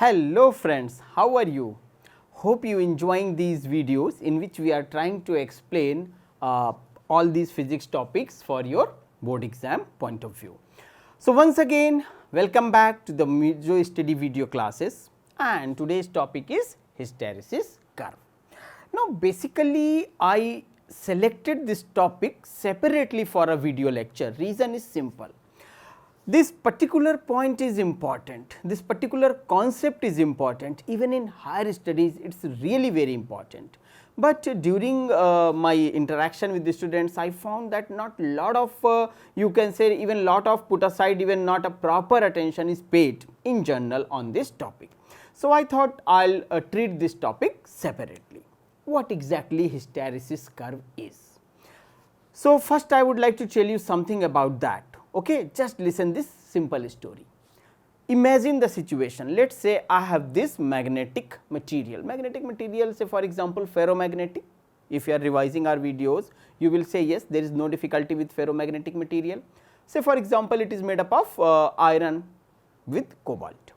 Hello friends, how are you? Hope you enjoying these videos in which we are trying to explain all these physics topics for your board exam point of view. So, once again welcome back to the Mizo study video classes, and today's topic is hysteresis curve. Now, basically I selected this topic separately for a video lecture. Reason is simple. This particular point is important, this particular concept is important, even in higher studies it is really very important. But during my interaction with the students, I found that not lot of you can say even lot of put aside, even not a proper attention is paid in general on this topic. So, I thought I will treat this topic separately. What exactly hysteresis curve is? So, first I would like to tell you something about that. Okay, just listen this simple story. Imagine the situation, let us say I have this magnetic material say for example ferromagnetic. If you are revising our videos, you will say yes, there is no difficulty with ferromagnetic material. Say for example, it is made up of iron with cobalt.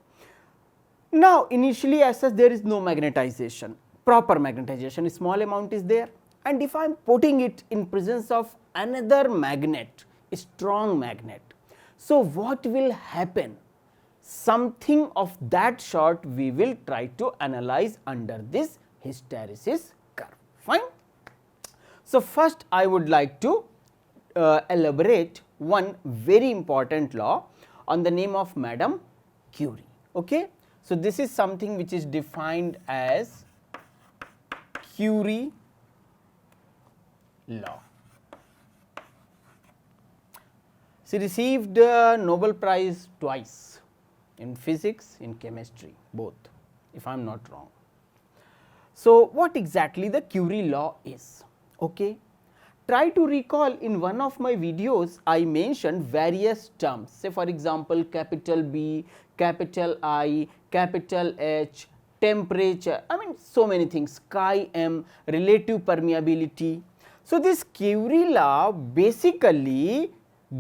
Now, initially as such there is no magnetization, proper magnetization, small amount is there, and if I am putting it in presence of another magnet, a strong magnet. So, what will happen? Something of that sort we will try to analyze under this hysteresis curve, fine. So, first I would like to elaborate one very important law on the name of Madame Curie. Okay. So, this is something which is defined as Curie law. She received a Nobel Prize twice in physics, in chemistry, both, if I am not wrong. So, what exactly the Curie law is? Okay. Try to recall, in one of my videos I mentioned various terms, say for example capital B, capital I, capital H, temperature, I mean so many things, chi m, relative permeability. So, this Curie law basically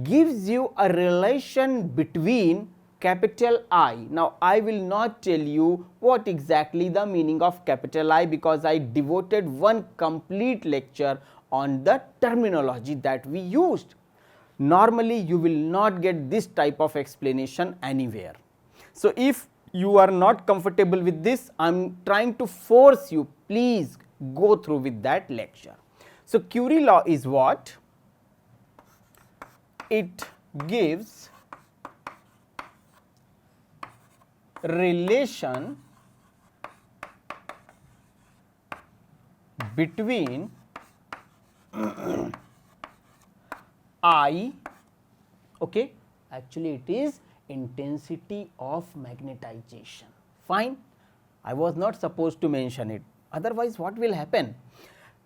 gives you a relation between capital I. Now, I will not tell you what exactly the meaning of capital I, because I devoted one complete lecture on the terminology that we used. Normally, you will not get this type of explanation anywhere. So, if you are not comfortable with this, I am trying to force you, please go through with that lecture. So, Curie law is what? It gives relation between I, okay, actually it is intensity of magnetization, fine. I was not supposed to mention it, otherwise what will happen?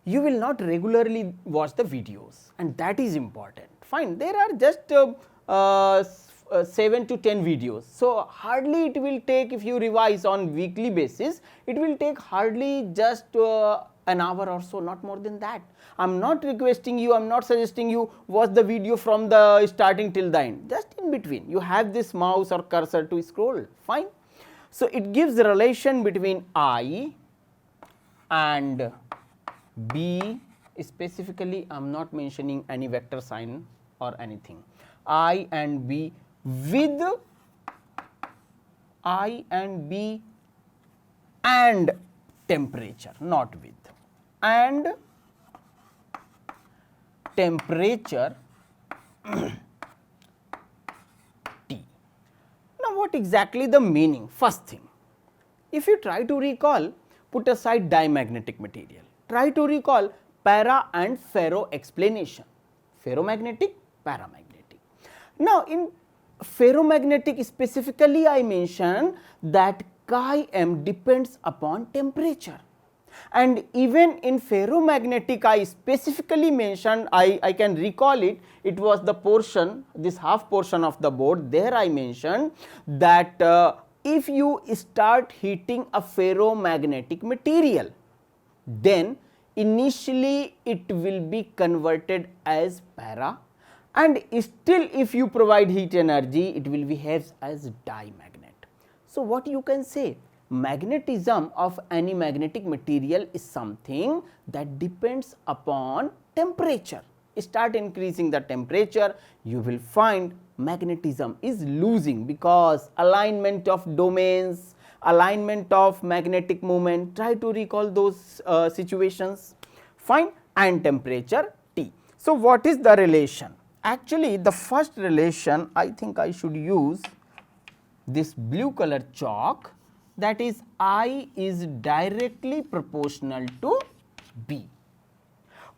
You will not regularly watch the videos, and that is important, fine. There are just 7 to 10 videos. So, hardly it will take, if you revise on weekly basis, it will take hardly just an hour or so, not more than that. I am not requesting you, I am not suggesting you watch the video from the starting till the end, just in between you have this mouse or cursor to scroll, fine. So, it gives the relation between I and B, specifically I am not mentioning any vector sign or anything, I and B with I and B and temperature, not with, and temperature T. Now, what exactly the meaning? First thing, if you try to recall, put aside diamagnetic material, try to recall para and ferro explanation, ferromagnetic, paramagnetic. Now, in ferromagnetic specifically I mentioned that chi m depends upon temperature, and even in ferromagnetic I specifically mentioned, I can recall it, it was the portion, this half portion of the board, there I mentioned that if you start heating a ferromagnetic material, then initially it will be converted as para, and still if you provide heat energy, it will behave as dimagnet. So, what you can say? magnetism of any magnetic material is something that depends upon temperature. Start increasing the temperature, you will find magnetism is losing, because alignment of domains, alignment of magnetic moment, try to recall those situations, fine, and temperature T. So, what is the relation? Actually, the first relation, I think I should use this blue color chalk, that is I is directly proportional to B.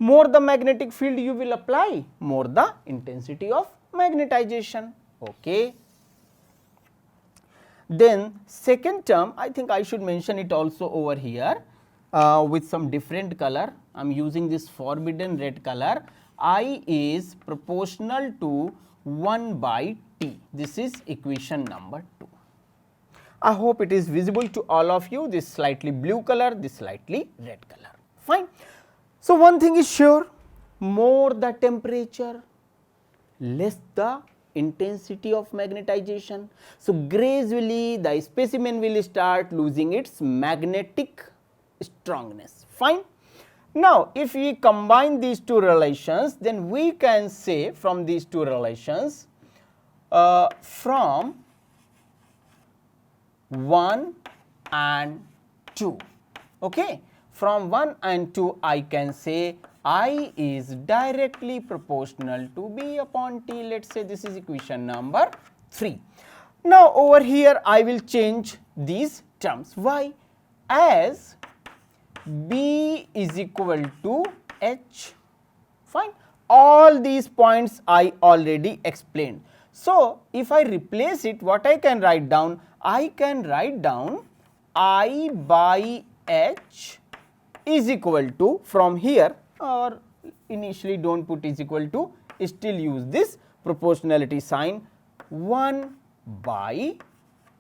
More the magnetic field you will apply, more the intensity of magnetization. Okay. Then second term, I think I should mention it also over here with some different color. I am using this forbidden red color. I is proportional to 1 by T. This is equation number 2. I hope it is visible to all of you, this slightly blue color, this slightly red color, fine. So, one thing is sure, more the temperature, less the intensity of magnetization. So, gradually the specimen will start losing its magnetic strongness, fine. Now, if we combine these two relations, then we can say from these two relations, from 1 and 2, okay. From 1 and 2 I can say I is directly proportional to B upon T. Let us say this is equation number 3. Now, over here I will change these terms. Why? As B is equal to H, fine. All these points I already explained. So, if I replace it, what I can write down? I can write down I by H is equal to, from here, or initially do not put is equal to, still use this proportionality sign, 1 by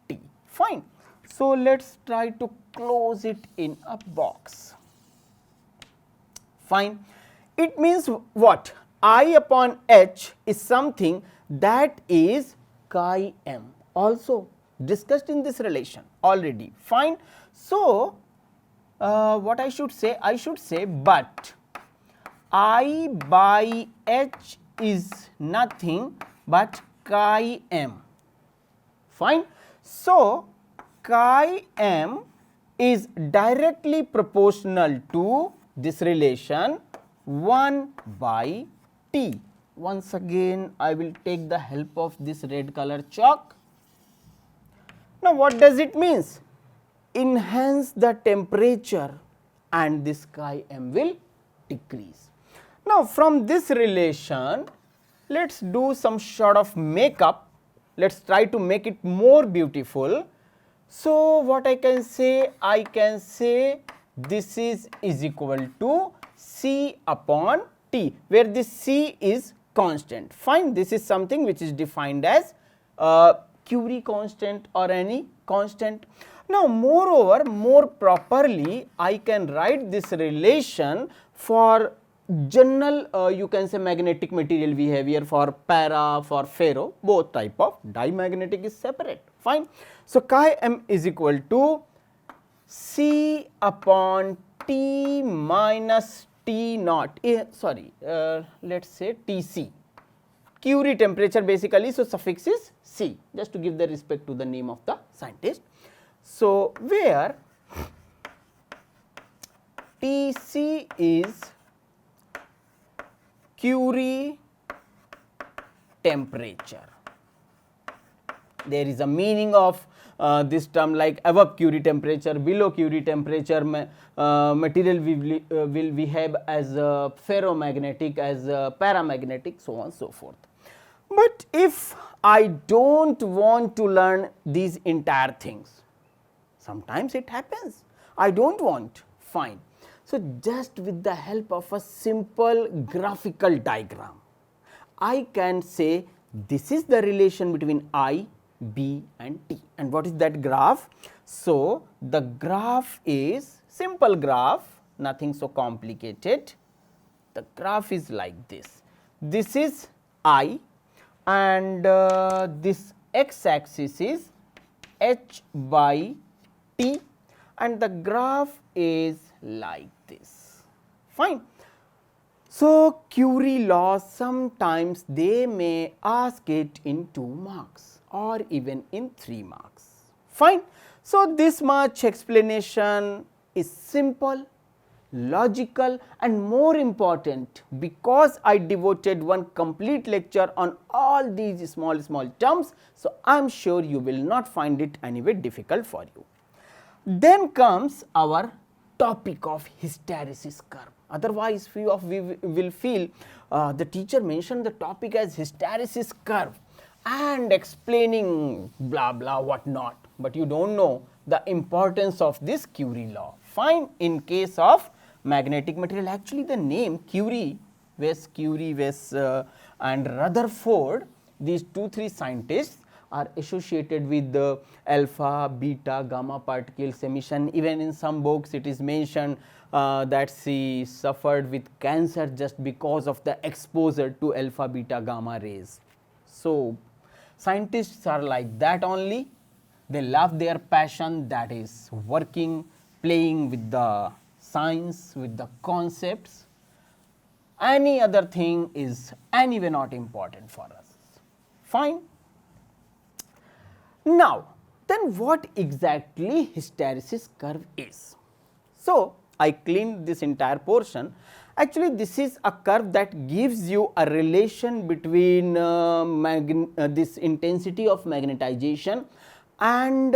T, fine. So, let us try to close it in a box, fine. It means what? I upon H is something that is chi m, also discussed in this relation already, fine. So, what I should say? I should say, but I by H is nothing but chi m, fine. So, chi m is directly proportional to this relation 1 by T. Once again I will take the help of this red color chalk. Now, what does it means? Enhance the temperature and this chi m will decrease. Now, from this relation, let us do some sort of makeup, let us try to make it more beautiful. So, what I can say? I can say this is equal to C upon T, where this C is constant, fine. This is something which is defined as Curie constant or any constant. Now, moreover, more properly I can write this relation for general you can say magnetic material behavior, for para, for ferro, both type of diamagnetic is separate, fine. So, chi m is equal to C upon T minus T naught, sorry, let us say T c, Curie temperature basically. So, suffix is C, just to give the respect to the name of the scientist. So, where T c is Curie temperature. There is a meaning of this term like above Curie temperature, below Curie temperature, material will behave as ferromagnetic, as paramagnetic, so on so forth. But if I do not want to learn these entire things, sometimes it happens, I do not want, fine. So, just with the help of a simple graphical diagram, I can say this is the relation between I, B and T. And what is that graph? So, the graph is simple graph, nothing so complicated. The graph is like this. This is I and this x axis is H by t, and the graph is like this. Fine. So, Curie law, sometimes they may ask it in 2 marks or even in 3 marks. Fine. So, this much explanation is simple, logical, and more important, because I devoted one complete lecture on all these small terms. So, I am sure you will not find it anyway difficult for you. Then comes our topic of hysteresis curve. Otherwise, few of we will feel the teacher mentioned the topic as hysteresis curve and explaining blah blah what not, but you do not know the importance of this Curie law. Fine. In case of magnetic material, actually the name Curie, West and Rutherford, these 2-3 scientists are associated with the alpha, beta, gamma particles emission. Even in some books it is mentioned that she suffered with cancer just because of the exposure to alpha, beta, gamma rays. So, scientists are like that only. They love their passion, that is working, playing with the science, with the concepts. Any other thing is anyway not important for us. Fine. Now, then what exactly hysteresis curve is? So, I cleaned this entire portion. Actually, this is a curve that gives you a relation between this intensity of magnetization and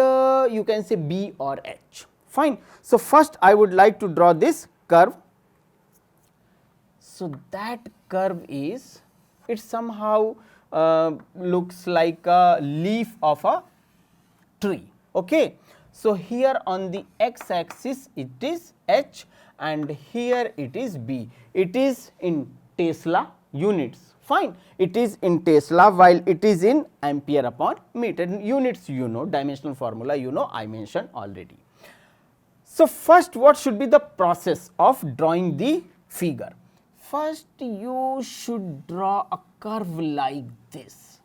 you can say B or H. Fine. So, first I would like to draw this curve. So, that curve is, it somehow looks like a leaf of a tree. Okay. So, here on the x axis it is H and here it is B. It is in Tesla units. Fine. It is in Tesla, while it is in ampere upon meter. Units you know, dimensional formula you know, I mentioned already. So, first what should be the process of drawing the figure? First you should draw a curve like this.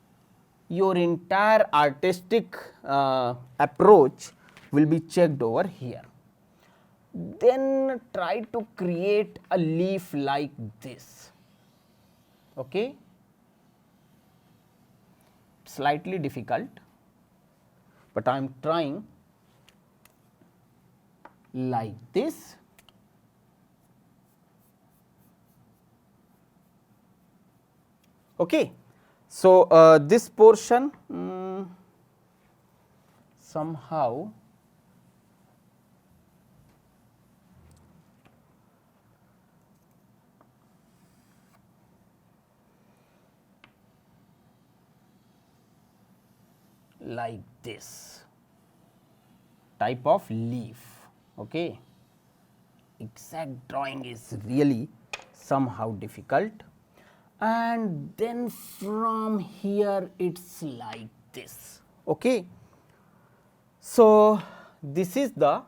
Your entire artistic approach will be checked over here. Then try to create a leaf like this. Okay. Slightly difficult, but I am trying like this. Okay. So, this portion somehow like this type of leaf. Okay. Exact drawing is really somehow difficult, and then from here it is like this. Okay. So, this is the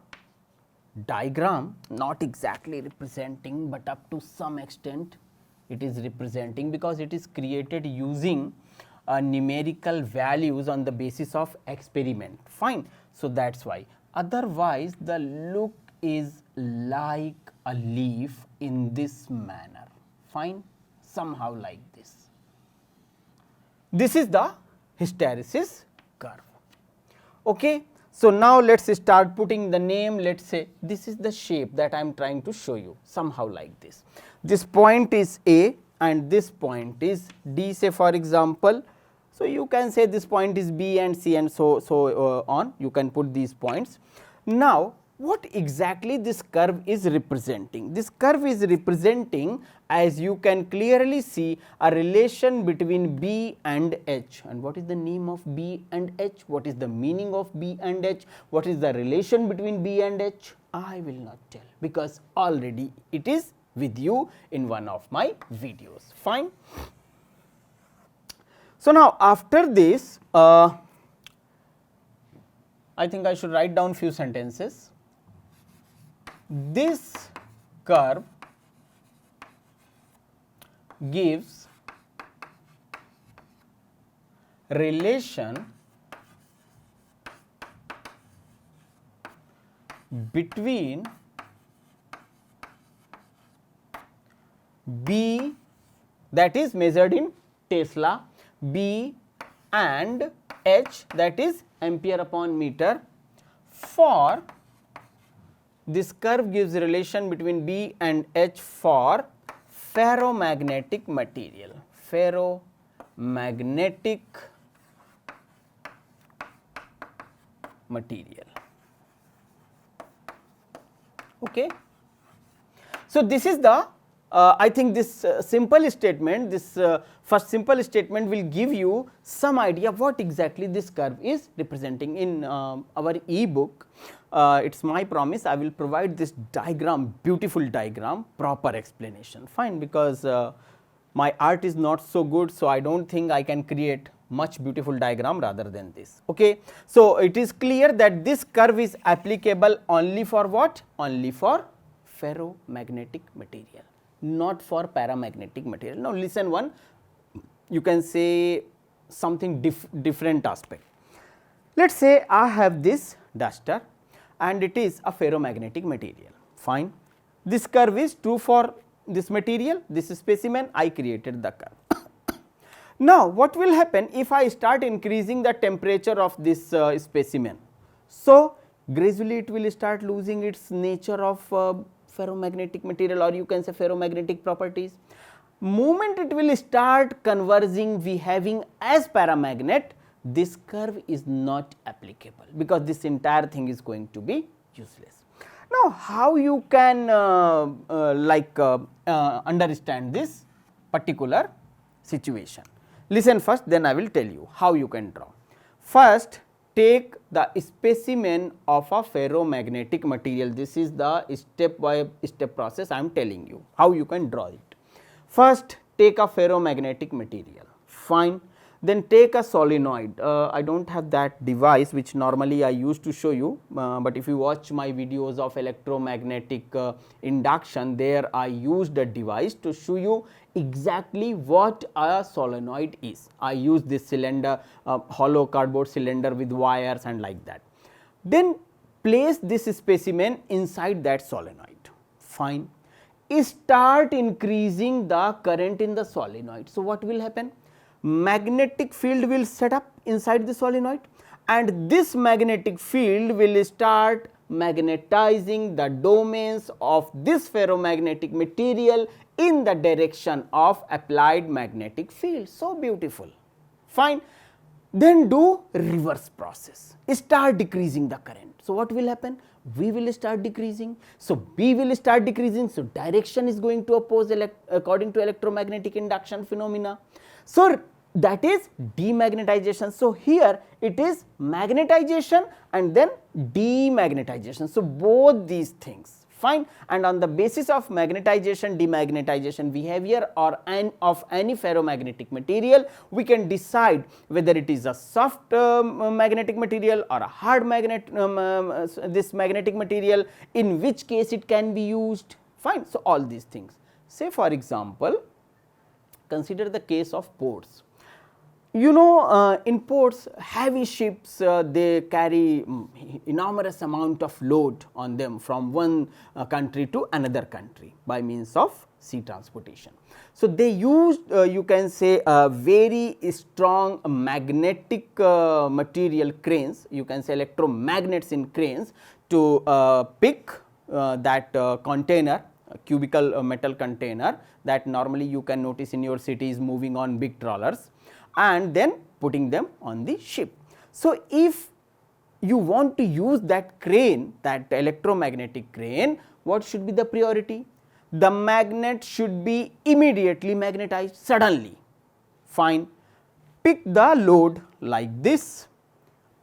diagram, not exactly representing, but up to some extent it is representing, because it is created using numerical values on the basis of experiment. Fine. So, that is why. Otherwise, the look is like a leaf in this manner. Fine. Somehow like this. This is the hysteresis curve. Okay. So, now let us start putting the name. Let us say this is the shape that I am trying to show you, somehow like this. This point is A and this point is D, say for example. So, you can say this point is B and C and so on, you can put these points. Now, what exactly this curve is representing? This curve is representing, as you can clearly see, a relation between B and H. And what is the name of B and H? What is the meaning of B and H? What is the relation between B and H? I will not tell, because already it is with you in one of my videos. Fine. So, now after this, I think I should write down few sentences. This curve gives relation between B, that is measured in Tesla, B and H, that is ampere upon meter, for this curve gives relation between B and H for ferromagnetic material, ferromagnetic material. Okay. So, this is the I think this simple statement, this first simple statement will give you some idea what exactly this curve is representing. In our e-book, it is my promise I will provide this diagram, beautiful diagram, proper explanation, fine, because my art is not so good. So, I do not think I can create much beautiful diagram rather than this. Okay. So, it is clear that this curve is applicable only for what? Only for ferromagnetic material, not for paramagnetic material. Now, listen one, you can say something different aspect. Let us say I have this duster and it is a ferromagnetic material, fine. This curve is true for this material, this specimen, I created the curve. Now, what will happen if I start increasing the temperature of this specimen? So, gradually it will start losing its nature of ferromagnetic material, or you can say ferromagnetic properties. Moment it will start converging, behaving as paramagnet, this curve is not applicable, because this entire thing is going to be useless. Now, how you can understand this particular situation? Listen first, then I will tell you how you can draw. First, take the specimen of a ferromagnetic material. This is the step by step process I am telling you how you can draw it. First, take a ferromagnetic material, fine. Then take a solenoid. I do not have that device which normally I used to show you, but if you watch my videos of electromagnetic induction, there I used a device to show you exactly what a solenoid is. I use this cylinder, hollow cardboard cylinder with wires and like that. Then place this specimen inside that solenoid, fine. Start increasing the current in the solenoid. So, what will happen? Magnetic field will set up inside the solenoid, and this magnetic field will start magnetizing the domains of this ferromagnetic material in the direction of applied magnetic field. So beautiful, fine. Then do reverse process, start decreasing the current. So what will happen? V will start decreasing, so B will start decreasing, so direction is going to oppose according to electromagnetic induction phenomena. So that is demagnetization. So here it is magnetization and then demagnetization. So both these things, fine. And on the basis of magnetization, demagnetization behavior or of any ferromagnetic material, we can decide whether it is a soft magnetic material or a hard this magnetic material, in which case it can be used, fine. So all these things. Say for example, consider the case of ports. You know, in ports, heavy ships they carry enormous amount of load on them from one country to another country by means of sea transportation. So they use you can say very strong magnetic material cranes, you can say electromagnets in cranes, to pick that container, cubical metal container that normally you can notice in your cities moving on big trawlers, and then putting them on the ship. So if you want to use that crane, that electromagnetic crane, what should be the priority? The magnet should be immediately magnetized suddenly, fine. Pick the load like this,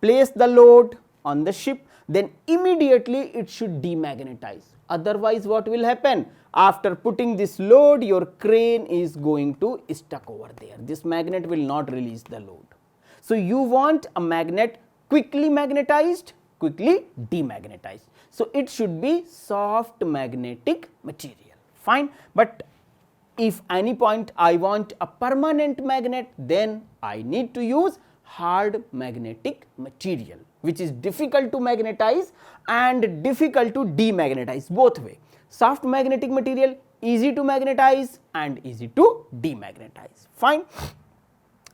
place the load on the ship, then immediately it should demagnetize. Otherwise what will happen? After putting this load, your crane is going to stuck over there. This magnet will not release the load. So you want a magnet quickly magnetized, quickly demagnetized. So it should be soft magnetic material, fine. But if any point I want a permanent magnet, then I need to use hard magnetic material. which is difficult to magnetize and difficult to demagnetize, both way. Soft magnetic material easy to magnetize and easy to demagnetize. Fine.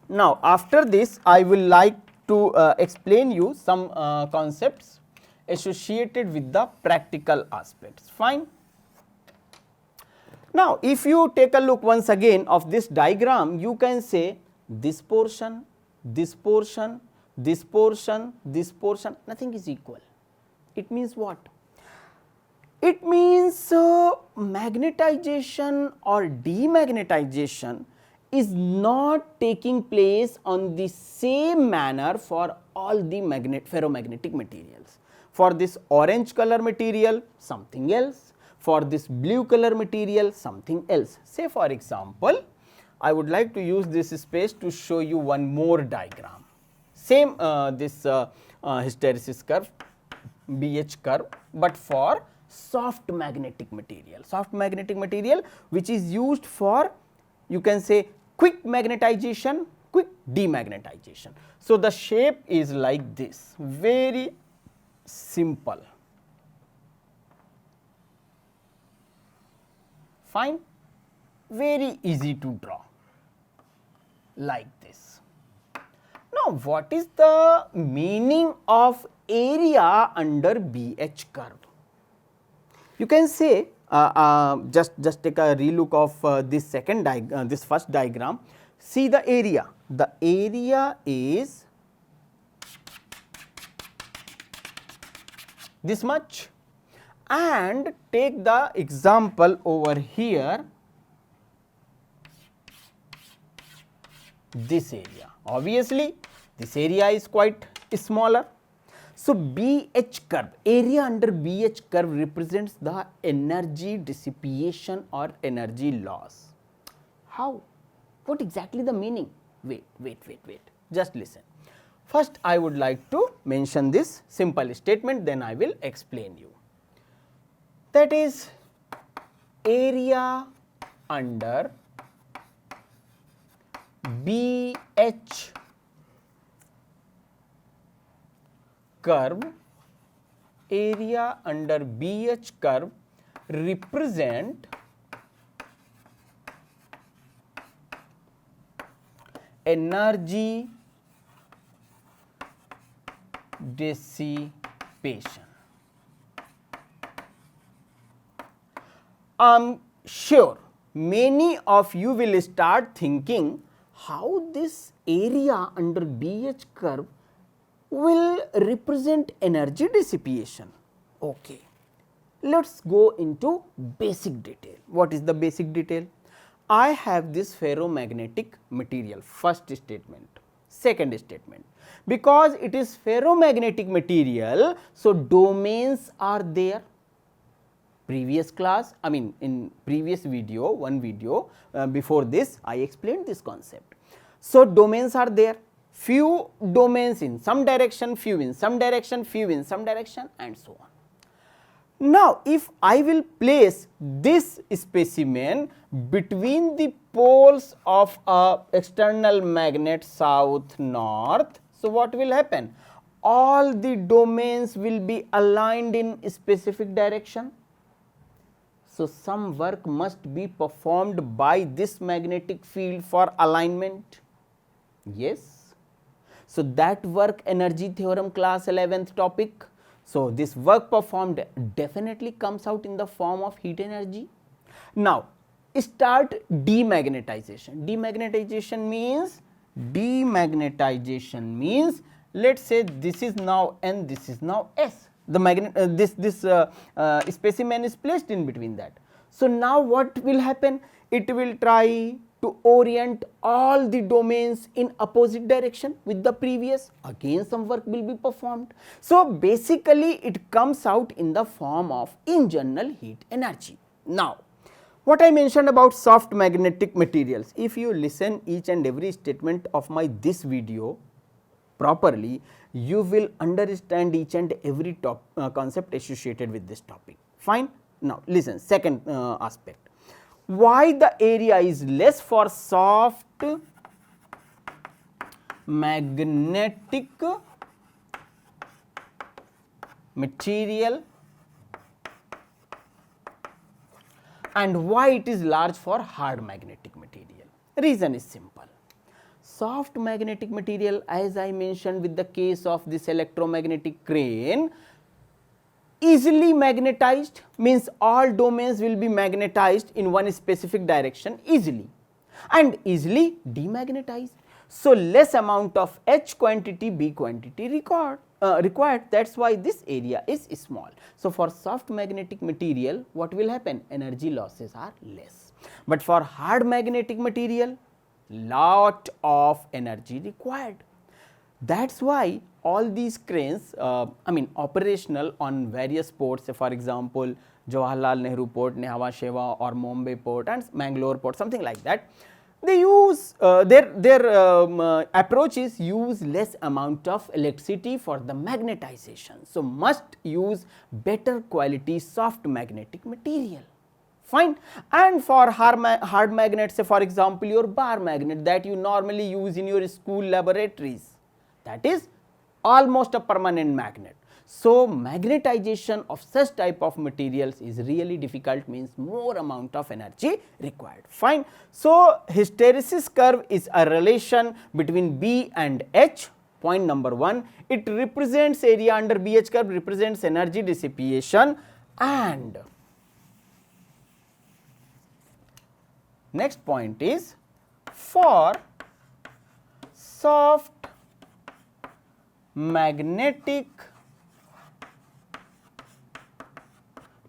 Now, after this I will like to explain you some concepts associated with the practical aspects. Fine. Now, if you take a look once again of this diagram, you can say this portion, this portion, this portion, this portion, nothing is equal. It means what? It means magnetization or demagnetization is not taking place on the same manner for all the ferromagnetic materials. For this orange color material, something else. For this blue color material, something else. Say for example, I would like to use this space to show you one more diagram. Same this hysteresis curve, BH curve, but for soft magnetic material which is used for, you can say, quick magnetization, quick demagnetization. So, the shape is like this, very simple. Fine, very easy to draw like this. Now, what is the meaning of area under BH curve? You can say just take a relook of this this first diagram. See the area. The area is this much, and take the example over here, this area. Obviously, this area is quite smaller. So, BH curve, area under BH curve represents the energy dissipation or energy loss. How? What exactly the meaning? Wait, just listen. First, I would like to mention this simple statement, then I will explain you. That is, area under BH curve, area under BH curve represent energy dissipation. I am sure many of you will start thinking how this area under BH curve will represent energy dissipation. Okay, let us go into basic detail. What is the basic detail? I have this ferromagnetic material, first statement. Second statement, because it is ferromagnetic material, so domains are there. Previous class, I mean in previous video, one video before this, I explained this concept. So, domains are there, few domains in some direction, few in some direction, few in some direction, and so on. Now, if I will place this specimen between the poles of a external magnet south north, so what will happen? All the domains will be aligned in a specific direction. So, some work must be performed by this magnetic field for alignment. Yes. So, that work energy theorem class 11th topic. So, this work performed definitely comes out in the form of heat energy. Now, start demagnetization. Demagnetization means let us say this is now N, this is now S. The magnet this specimen is placed in between that. So, now what will happen? It will try to orient all the domains in opposite direction with the previous, again some work will be performed. So, basically it comes out in the form of internal heat energy. Now, what I mentioned about soft magnetic materials, if you listen each and every statement of my this video properly, you will understand each and every concept associated with this topic. Fine. Now, listen, second aspect. Why the area is less for soft magnetic material, and why it is large for hard magnetic material? Reason is simple. Soft magnetic material, as I mentioned with the case of this electromagnetic crane, easily magnetized, means all domains will be magnetized in one specific direction easily, and easily demagnetized. So, less amount of H quantity, B quantity required, that is why this area is small. So, for soft magnetic material what will happen? Energy losses are less, but for hard magnetic material lot of energy required. That is why all these cranes operational on various ports, say for example, Jawaharlal Nehru port, Nhava Sheva or Mumbai port and Mangalore port, something like that. They use their approach is use less amount of electricity for the magnetization. So, must use better quality soft magnetic material. Fine. And for hard magnets, say for example, your bar magnet that you normally use in your school laboratories, that is almost a permanent magnet. So, magnetization of such type of materials is really difficult, means more amount of energy required. Fine. So, hysteresis curve is a relation between B and H. Point number 1, it represents area under BH curve, represents energy dissipation, and next point is for soft magnetic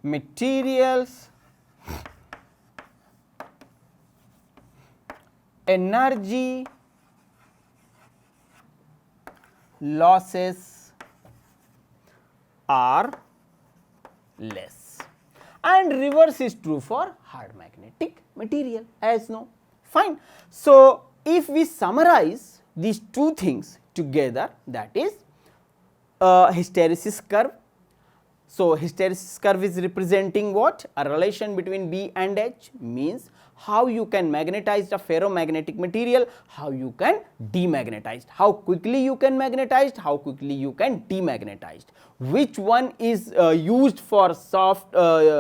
materials, energy losses are less, and reverse is true for hard magnetic material as no. Fine. So, if we summarize these two things together, that is hysteresis curve. So, hysteresis curve is representing what? A relation between B and H, means how you can magnetize the ferromagnetic material, how you can demagnetize, how quickly you can magnetize, how quickly you can demagnetize, which one is used for soft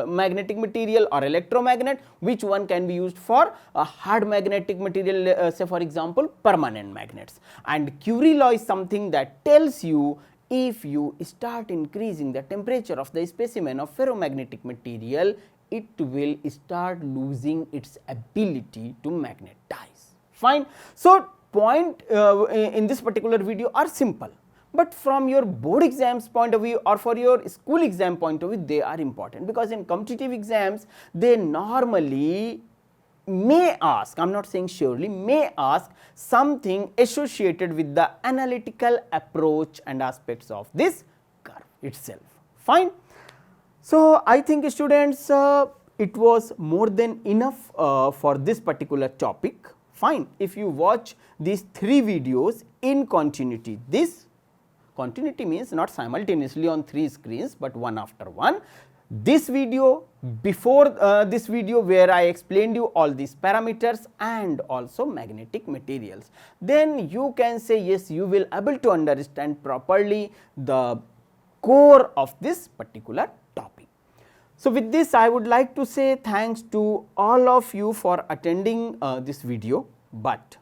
magnetic material or electromagnet, which one can be used for hard magnetic material, say for example permanent magnets. And Curie law is something that tells you if you start increasing the temperature of the specimen of ferromagnetic material, it will start losing its ability to magnetize. Fine. So, point in this particular video are simple, but from your board exams point of view or for your school exam point of view, they are important, because in competitive exams they normally may ask, I am not saying surely, may ask something associated with the analytical approach and aspects of this curve itself. Fine. So, I think students it was more than enough for this particular topic. Fine. If you watch these 3 videos in continuity, this continuity means not simultaneously on 3 screens, but one after one. This video, before this video where I explained you all these parameters and also magnetic materials, then you can say yes, you will able to understand properly the core of this particular topic. So, with this I would like to say thanks to all of you for attending this video, but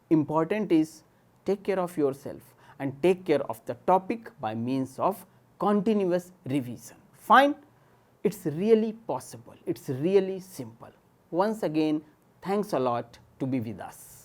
important is take care of yourself and take care of the topic by means of continuous revision. Fine. It is really possible, it is really simple. Once again, thanks a lot to be with us.